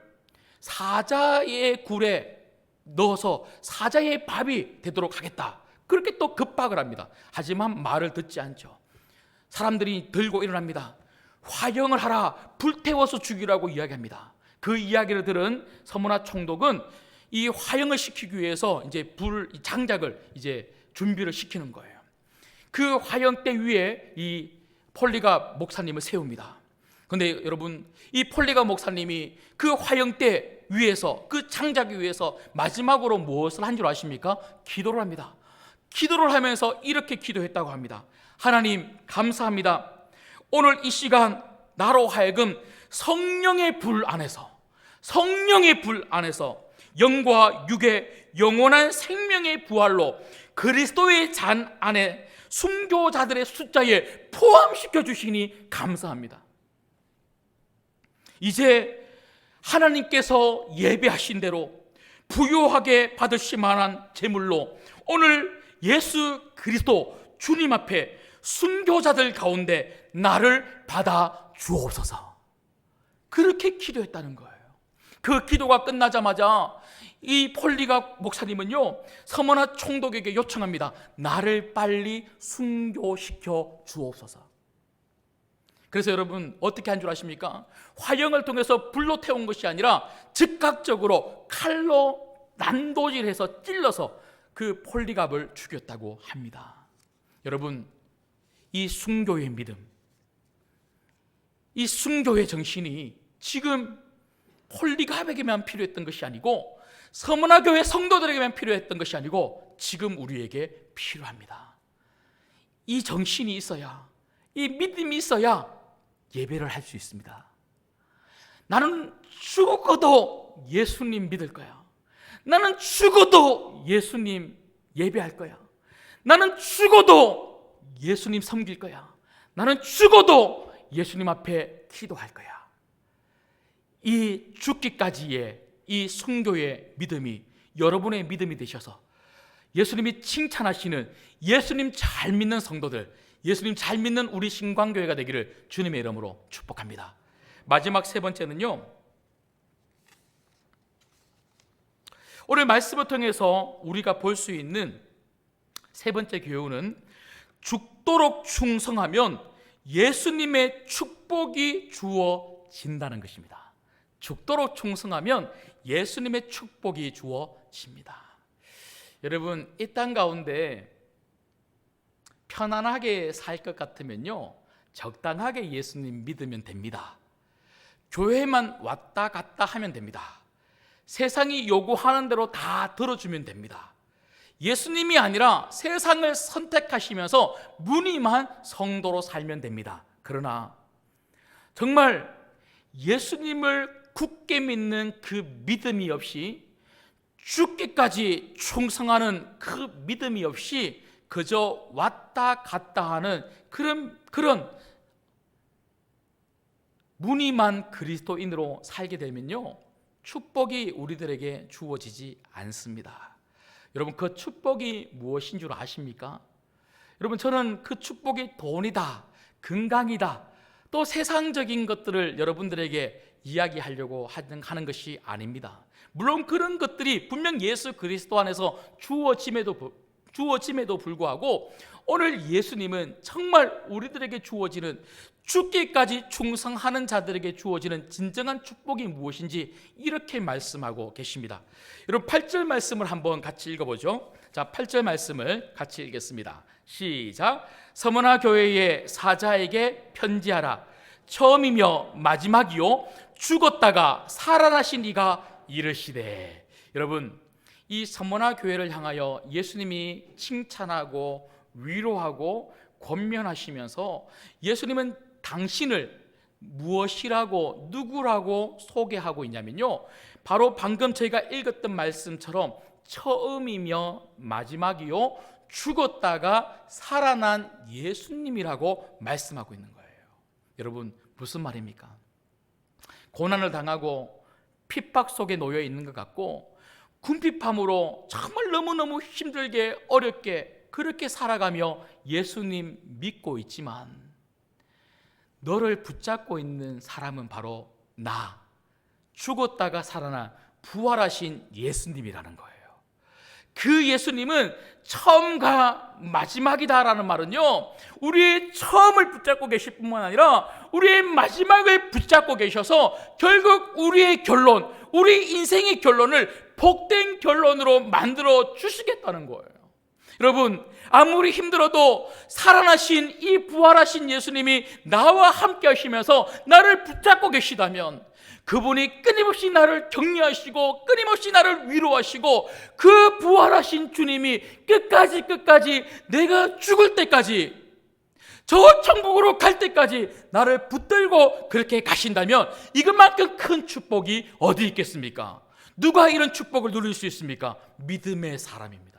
사자의 굴에 넣어서 사자의 밥이 되도록 하겠다. 그렇게 또 급박을 합니다. 하지만 말을 듣지 않죠. 사람들이 들고 일어납니다. 화형을 하라, 불태워서 죽이라고 이야기합니다. 그 이야기를 들은 서머나 총독은 이 화형을 시키기 위해서 이제 장작을 이제 준비를 시키는 거예요. 그 화형대 위에 이 폴리가 목사님을 세웁니다. 그런데 여러분, 이 폴리가 목사님이 그 화형대 위에서, 그 장작 위에서 마지막으로 무엇을 한 줄 아십니까? 기도를 합니다. 기도를 하면서 이렇게 기도했다고 합니다. 하나님 감사합니다. 오늘 이 시간 나로 하여금 성령의 불 안에서 영과 육의 영원한 생명의 부활로 그리스도의 잔 안에 순교자들의 숫자에 포함시켜 주시니 감사합니다. 이제 하나님께서 예배하신 대로 부유하게 받으실 만한 제물로 오늘 예수 그리스도 주님 앞에 순교자들 가운데 나를 받아 주옵소서. 그렇게 기도했다는 거예요. 그 기도가 끝나자마자 이 폴리가 목사님은요, 서머나 총독에게 요청합니다. 나를 빨리 순교시켜 주옵소서. 그래서 여러분 어떻게 한 줄 아십니까? 화형을 통해서 불로 태운 것이 아니라 즉각적으로 칼로 난도질해서 찔러서 그 폴리갑을 죽였다고 합니다. 여러분, 이 순교의 믿음, 이 순교의 정신이 지금 폴리갑에게만 필요했던 것이 아니고, 서머나 교회 성도들에게만 필요했던 것이 아니고 지금 우리에게 필요합니다. 이 정신이 있어야, 이 믿음이 있어야 예배를 할 수 있습니다. 나는 죽어도 예수님 믿을 거야. 나는 죽어도 예수님 예배할 거야. 나는 죽어도 예수님 섬길 거야. 나는 죽어도 예수님 앞에 기도할 거야. 이 죽기까지의 이 순교의 믿음이 여러분의 믿음이 되셔서 예수님이 칭찬하시는, 예수님 잘 믿는 성도들, 예수님 잘 믿는 우리 신광교회가 되기를 주님의 이름으로 축복합니다. 마지막 세 번째는요, 오늘 말씀을 통해서 우리가 볼 수 있는 세 번째 교훈은 죽도록 충성하면 예수님의 축복이 주어진다는 것입니다. 죽도록 충성하면 예수님의 축복이 주어집니다. 여러분, 이 땅 가운데 편안하게 살 것 같으면요, 적당하게 예수님 믿으면 됩니다. 교회만 왔다 갔다 하면 됩니다. 세상이 요구하는 대로 다 들어주면 됩니다. 예수님이 아니라 세상을 선택하시면서 무늬만 성도로 살면 됩니다. 그러나 정말 예수님을 굳게 믿는 그 믿음이 없이, 죽기까지 충성하는 그 믿음이 없이 그저 왔다 갔다 하는 그런 무늬만 그리스도인으로 살게 되면요, 축복이 우리들에게 주어지지 않습니다. 여러분, 그 축복이 무엇인 줄 아십니까? 여러분, 저는 그 축복이 돈이다, 건강이다, 또 세상적인 것들을 여러분들에게 이야기하려고 하는 것이 아닙니다. 물론 그런 것들이 분명 예수 그리스도 안에서 주어짐에도 불구하고 오늘 예수님은 정말 우리들에게 주어지는, 죽기까지 충성하는 자들에게 주어지는 진정한 축복이 무엇인지 이렇게 말씀하고 계십니다. 여러분, 8절 말씀을 한번 같이 읽어보죠. 자, 8절 말씀을 같이 읽겠습니다. 시작. 서머나 교회의 사자에게 편지하라. 처음이며 마지막이요 죽었다가 살아나신 이가 이르시되. 여러분, 이 서머나 교회를 향하여 예수님이 칭찬하고 위로하고 권면하시면서 예수님은 당신을 무엇이라고, 누구라고 소개하고 있냐면요, 바로 방금 저희가 읽었던 말씀처럼 처음이며 마지막이요 죽었다가 살아난 예수님이라고 말씀하고 있는 거예요. 여러분, 무슨 말입니까? 고난을 당하고 핍박 속에 놓여 있는 것 같고 궁핍함으로 정말 너무너무 힘들게 어렵게 그렇게 살아가며 예수님 믿고 있지만 너를 붙잡고 있는 사람은 바로 나, 죽었다가 살아난 부활하신 예수님이라는 거예요. 그 예수님은 처음과 마지막이다라는 말은요, 우리의 처음을 붙잡고 계실 뿐만 아니라 우리의 마지막을 붙잡고 계셔서 결국 우리의 결론, 우리 인생의 결론을 복된 결론으로 만들어 주시겠다는 거예요. 여러분, 아무리 힘들어도 살아나신 이 부활하신 예수님이 나와 함께 하시면서 나를 붙잡고 계시다면 그분이 끊임없이 나를 격려하시고 끊임없이 나를 위로하시고 그 부활하신 주님이 끝까지 내가 죽을 때까지 저 천국으로 갈 때까지 나를 붙들고 그렇게 가신다면 이것만큼 큰 축복이 어디 있겠습니까? 누가 이런 축복을 누릴 수 있습니까? 믿음의 사람입니다.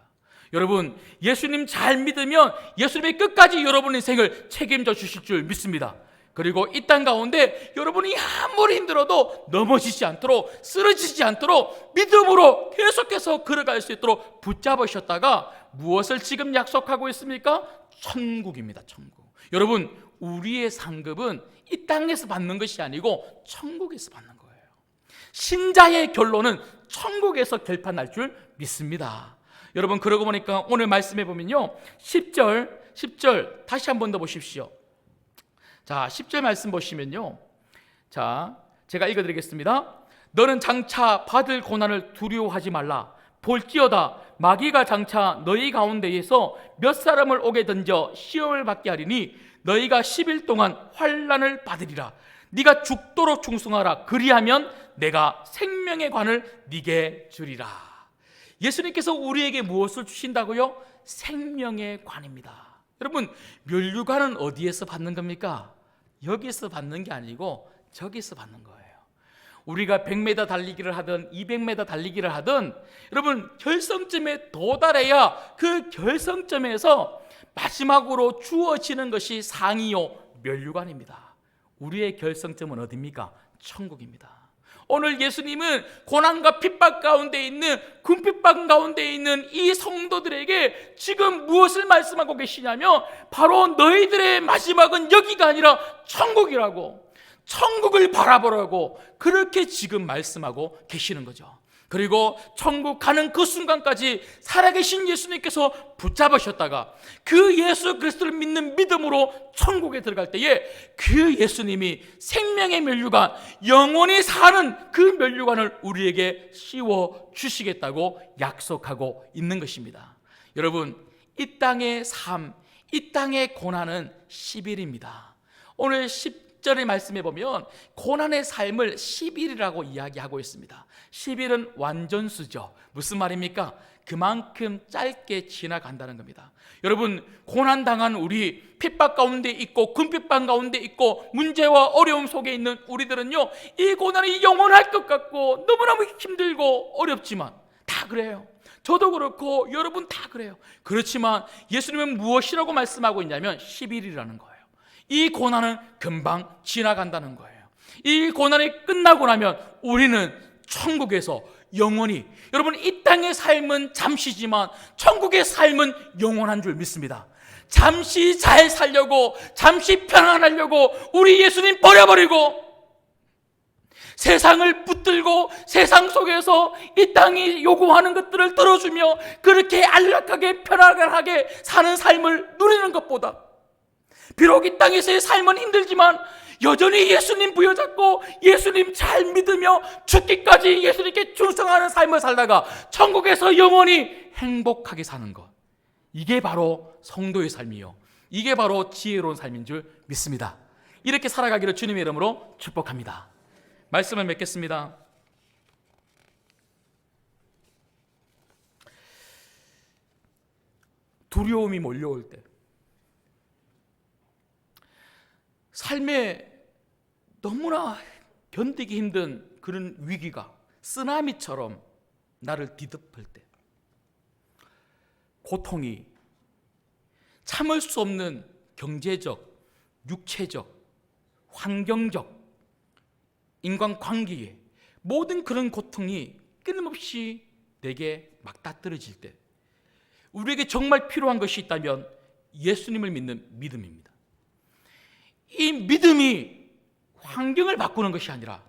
여러분, 예수님 잘 믿으면 예수님이 끝까지 여러분 인생을 책임져 주실 줄 믿습니다. 그리고 이 땅 가운데 여러분이 아무리 힘들어도 넘어지지 않도록, 쓰러지지 않도록 믿음으로 계속해서 걸어갈 수 있도록 붙잡으셨다가 무엇을 지금 약속하고 있습니까? 천국입니다. 천국. 여러분, 우리의 상급은 이 땅에서 받는 것이 아니고 천국에서 받는 거예요. 신자의 결론은 천국에서 결판날 줄 믿습니다. 여러분, 그러고 보니까 오늘 말씀해 보면요, 10절 다시 한 번 더 보십시오. 자, 10절 말씀 보시면요, 자, 제가 읽어드리겠습니다. 너는 장차 받을 고난을 두려워하지 말라. 볼지어다 마귀가 장차 너희 가운데에서 몇 사람을 오게 던져 시험을 받게 하리니 너희가 10일 동안 환난을 받으리라. 네가 죽도록 충성하라. 그리하면 내가 생명의 관을 네게 주리라. 예수님께서 우리에게 무엇을 주신다고요? 생명의 관입니다. 여러분, 면류관은 어디에서 받는 겁니까? 여기서 받는 게 아니고 저기서 받는 거예요. 우리가 100m 달리기를 하든 200m 달리기를 하든 여러분, 결승점에 도달해야 그 결승점에서 마지막으로 주어지는 것이 상이요 면류관입니다. 우리의 결승점은 어디입니까? 천국입니다. 오늘 예수님은 고난과 핍박 가운데 있는, 궁핍박 가운데 있는 이 성도들에게 지금 무엇을 말씀하고 계시냐면 바로 너희들의 마지막은 여기가 아니라 천국이라고, 천국을 바라보라고 그렇게 지금 말씀하고 계시는 거죠. 그리고 천국 가는 그 순간까지 살아계신 예수님께서 붙잡으셨다가 그 예수 그리스도를 믿는 믿음으로 천국에 들어갈 때에 그 예수님이 생명의 면류관, 영원히 사는 그 면류관을 우리에게 씌워 주시겠다고 약속하고 있는 것입니다. 여러분, 이 땅의 삶, 이 땅의 고난은 10일입니다. 오늘 10절의 말씀에 보면 고난의 삶을 10일이라고 이야기하고 있습니다. 10일은 완전수죠. 무슨 말입니까? 그만큼 짧게 지나간다는 겁니다. 여러분, 고난당한 우리, 핍박 가운데 있고 궁핍박 가운데 있고 문제와 어려움 속에 있는 우리들은요, 이 고난이 영원할 것 같고 너무너무 힘들고 어렵지만 다 그래요. 저도 그렇고 여러분 다 그래요. 그렇지만 예수님은 무엇이라고 말씀하고 있냐면 10일이라는 거예요. 이 고난은 금방 지나간다는 거예요. 이 고난이 끝나고 나면 우리는 천국에서 영원히, 여러분, 이 땅의 삶은 잠시지만 천국의 삶은 영원한 줄 믿습니다. 잠시 잘 살려고, 잠시 편안하려고 우리 예수님 버려버리고 세상을 붙들고 세상 속에서 이 땅이 요구하는 것들을 들어주며 그렇게 안락하게 편안하게 사는 삶을 누리는 것보다, 비록 이 땅에서의 삶은 힘들지만 여전히 예수님 부여잡고 예수님 잘 믿으며 죽기까지 예수님께 충성하는 삶을 살다가 천국에서 영원히 행복하게 사는 것, 이게 바로 성도의 삶이요, 이게 바로 지혜로운 삶인 줄 믿습니다. 이렇게 살아가기를 주님의 이름으로 축복합니다. 말씀을 맺겠습니다. 두려움이 몰려올 때, 삶에 너무나 견디기 힘든 그런 위기가 쓰나미처럼 나를 뒤덮을 때, 고통이 참을 수 없는 경제적, 육체적, 환경적, 인간관계의 모든 그런 고통이 끊임없이 내게 맞닥뜨려질 때 우리에게 정말 필요한 것이 있다면 예수님을 믿는 믿음입니다. 이 믿음이 환경을 바꾸는 것이 아니라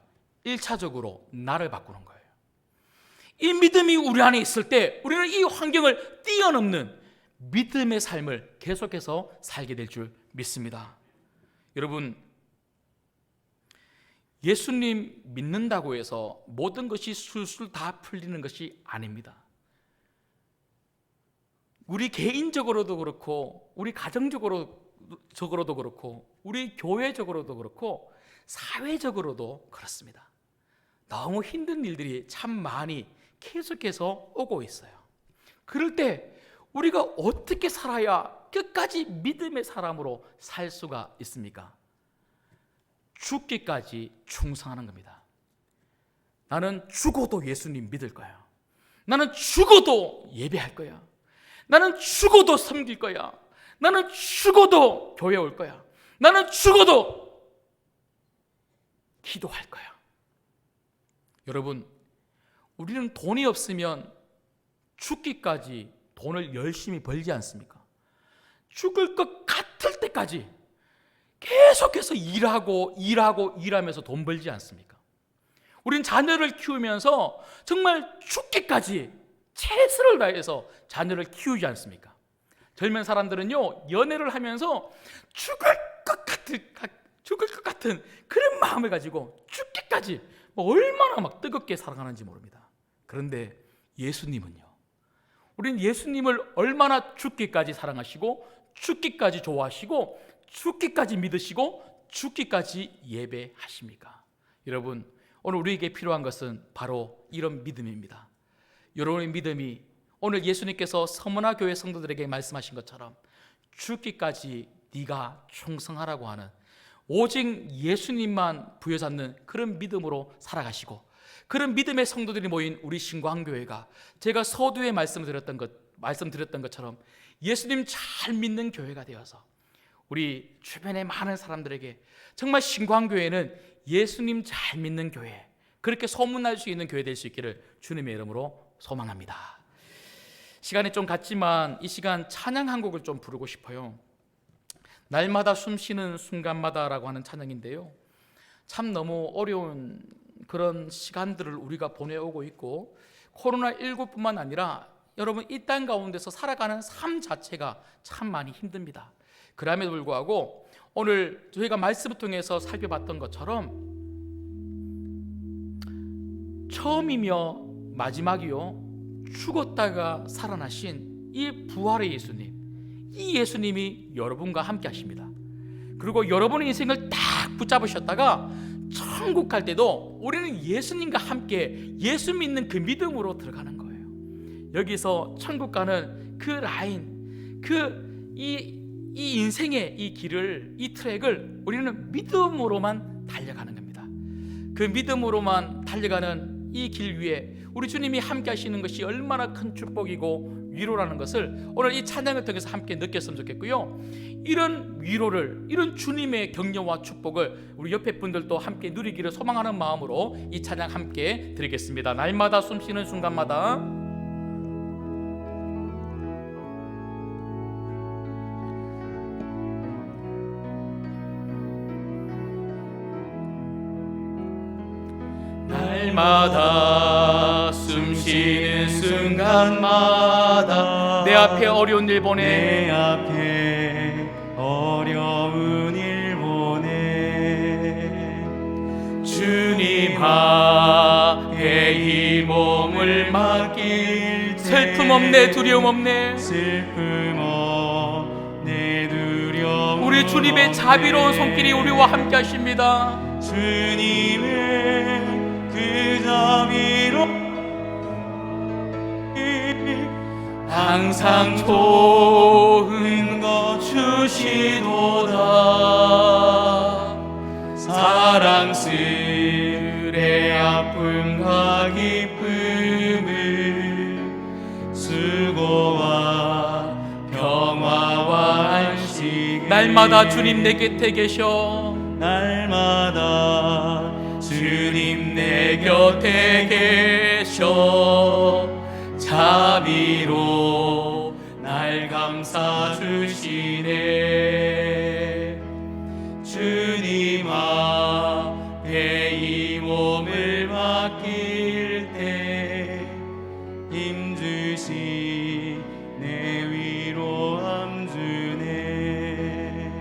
1차적으로 나를 바꾸는 거예요. 이 믿음이 우리 안에 있을 때 우리는 이 환경을 뛰어넘는 믿음의 삶을 계속해서 살게 될 줄 믿습니다. 여러분, 예수님 믿는다고 해서 모든 것이 술술 다 풀리는 것이 아닙니다. 우리 개인적으로도 그렇고 우리 가정적으로도 그렇고 우리 교회적으로도 그렇고 사회적으로도 그렇습니다. 너무 힘든 일들이 참 많이 계속해서 오고 있어요. 그럴 때 우리가 어떻게 살아야 끝까지 믿음의 사람으로 살 수가 있습니까? 죽기까지 충성하는 겁니다. 나는 죽어도 예수님 믿을 거야. 나는 죽어도 예배할 거야. 나는 죽어도 섬길 거야. 나는 죽어도 교회 올 거야. 나는 죽어도 기도할 거야. 여러분, 우리는 돈이 없으면 죽기까지 돈을 열심히 벌지 않습니까? 죽을 것 같을 때까지 계속해서 일하면서 돈 벌지 않습니까? 우린 자녀를 키우면서 정말 죽기까지 최선을 다해서 자녀를 키우지 않습니까? 젊은 사람들은요, 연애를 하면서 죽을 것 같은 그런 마음을 가지고 죽기까지 얼마나 막 뜨겁게 사랑하는지 모릅니다. 그런데 예수님은요, 우리는 예수님을 얼마나 죽기까지 사랑하시고 죽기까지 좋아하시고 죽기까지 믿으시고 죽기까지 예배하십니까? 여러분, 오늘 우리에게 필요한 것은 바로 이런 믿음입니다. 여러분의 믿음이 오늘 예수님께서 서문화 교회 성도들에게 말씀하신 것처럼 죽기까지 네가 충성하라고 하는 오직 예수님만 부여잡는 그런 믿음으로 살아가시고, 그런 믿음의 성도들이 모인 우리 신광교회가 제가 서두에 말씀드렸던 것처럼 예수님 잘 믿는 교회가 되어서 우리 주변의 많은 사람들에게 정말 신광교회는 예수님 잘 믿는 교회, 그렇게 소문날 수 있는 교회 될 수 있기를 주님의 이름으로 소망합니다. 시간이 좀 갔지만 이 시간 찬양 한 곡을 좀 부르고 싶어요. 날마다 숨쉬는 순간마다라고 하는 찬양인데요, 참 너무 어려운 그런 시간들을 우리가 보내오고 있고, 코로나19뿐만 아니라 여러분 이 땅 가운데서 살아가는 삶 자체가 참 많이 힘듭니다. 그럼에도 불구하고 오늘 저희가 말씀을 통해서 살펴봤던 것처럼 처음이며 마지막이요, 죽었다가 살아나신 이 부활의 예수님, 이 예수님이 여러분과 함께 하십니다. 그리고 여러분의 인생을 딱 붙잡으셨다가 천국 갈 때도 우리는 예수님과 함께 예수 믿는 그 믿음으로 들어가는 거예요. 여기서 천국 가는 그 라인, 이 인생의 이 길을, 이 트랙을 우리는 믿음으로만 달려가는 겁니다. 그 믿음으로만 달려가는 이 길 위에 우리 주님이 함께 하시는 것이 얼마나 큰 축복이고 위로라는 것을 오늘 이 찬양을 통해서 함께 느꼈으면 좋겠고요, 이런 위로를, 이런 주님의 격려와 축복을 우리 옆에 분들도 함께 누리기를 소망하는 마음으로 이 찬양 함께 드리겠습니다. 날마다 숨쉬는 순간마다 날마다 숨쉬는 순간마다 내 앞에 어려운 일 보내, 내 앞에 어려운 일 보내 주님 앞에 이 몸을 맡길 때 슬픔 없네, 두려움 없네, 슬픔 없네, 두려움 우리 주님의 자비로운 손길이 우리와 함께 하십니다. 주님의 그 자비로 항상 좋은 것 주시도다. 사랑스레 아픔과 기쁨을 수고와 날마다 주님 내 곁에 계셔 날마다 주님 내 곁에 계셔 자비로 날 감싸 주시네 주님 앞에 이 몸을 맡길 때 힘주시 내 위로함 주네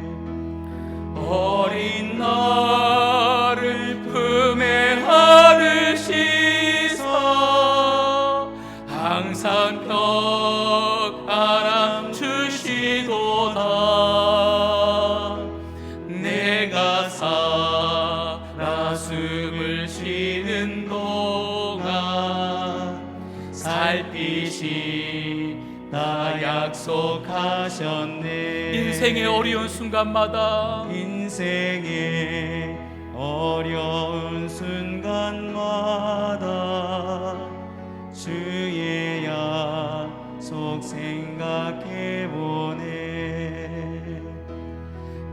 어린 나를 품에 안으시사 항상 평안함 주시도다 내가 살아 숨을 쉬는 동안 살피시다 약속하셨네 인생의 어려운 순간마다 인생의 어려운 순간마다 주의 약속 생각해보네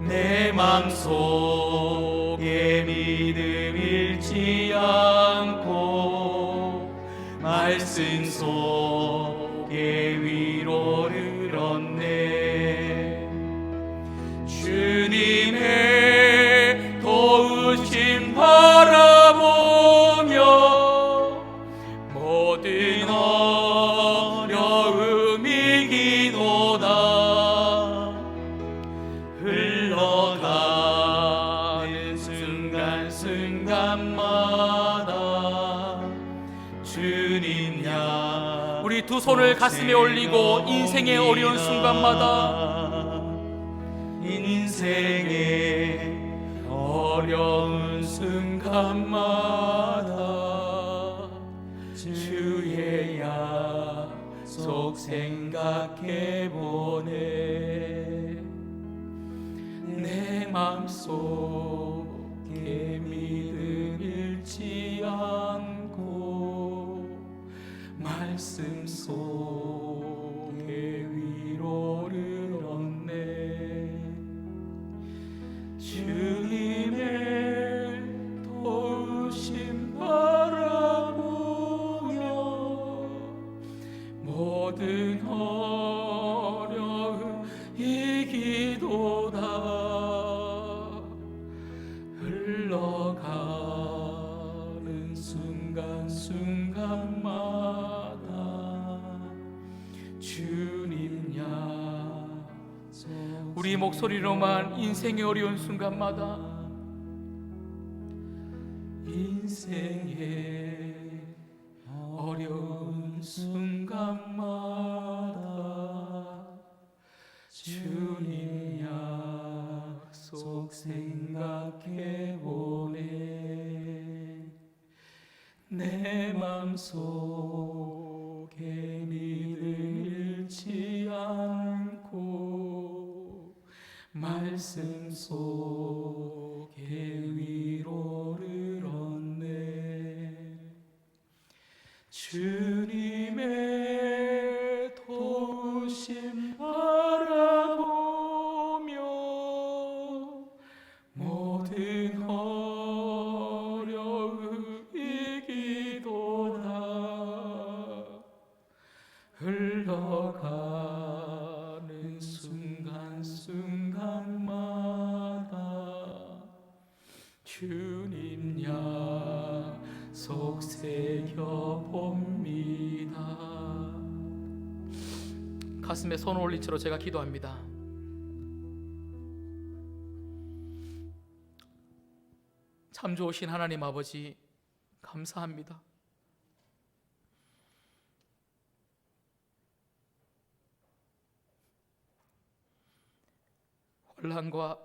내 맘속에 믿음 잃지 않고 말씀 속에 위로를 얻네 주님의 도우심 바라보며 모든 어려움 이기도다 흘러가는 순간순간마다 주님 야 우리 두 손을 가슴에 올리고 인생의 어려운 순간마다 인생의 어려운 순간마다 주의 약속 생각해보네 내 맘속에 믿음 잃지 않고 말씀 속에 위로를 얻네 주님의 도우심 바라보며 모든 어려움 이기도다 흘러가는 순간순간마다 주님 약속 우리 목소리로만 인생의 어려운 순간마다 인생의 어려운 순간마다 주님 약속 생각해보네 내 맘속에 믿음 잃지 않고 말씀 속에 위로를 얻네 주님의 도우심 바라보며 모든 어려움 이기도다 흘러가는 순간순간마다 주님 약속 새겨봅니다. 가슴에 손을 올린 채로 제가 기도합니다. 참 좋으신 하나님 아버지 감사합니다. 혼란과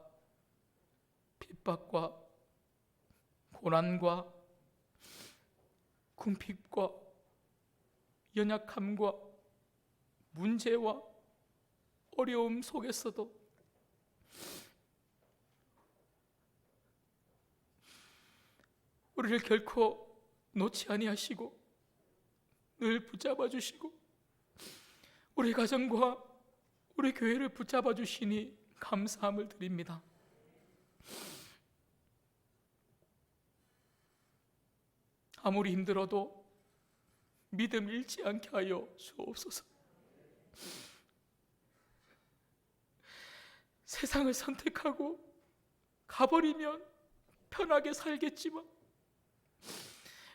핍박과 고난과 궁핍과 연약함과 문제와 어려움 속에서도 우리를 결코 놓지 아니하시고 늘 붙잡아 주시고 우리 가정과 우리 교회를 붙잡아 주시니 감사함을 드립니다. 아무리 힘들어도 믿음 잃지 않게 하여 주옵소서. 세상을 선택하고 가버리면 편하게 살겠지만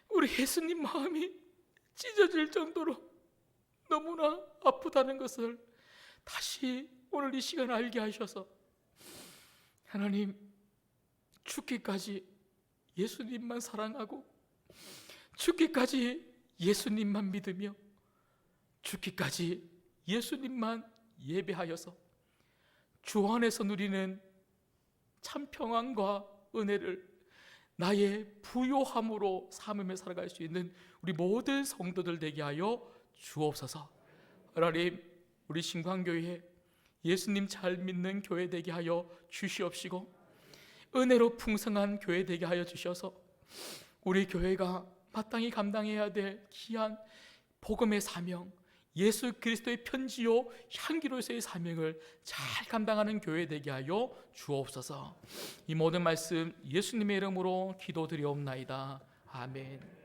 우리 예수님 마음이 찢어질 정도로 너무나 아프다는 것을 다시 오늘 이 시간 알게 하셔서 하나님, 죽기까지 예수님만 사랑하고 죽기까지 예수님만 믿으며 죽기까지 예수님만 예배하여서 주 안에서 누리는 참 평안과 은혜를 나의 부요함으로 삼으며 살아갈 수 있는 우리 모든 성도들 되게 하여 주옵소서. 하나님, 우리 신광교회 예수님 잘 믿는 교회 되게 하여 주시옵시고 은혜로 풍성한 교회 되게 하여 주셔서 우리 교회가 마땅히 감당해야 될 귀한 복음의 사명, 예수 그리스도의 편지요 향기로서의 사명을 잘 감당하는 교회 되게 하여 주옵소서. 이 모든 말씀 예수님의 이름으로 기도드리옵나이다. 아멘.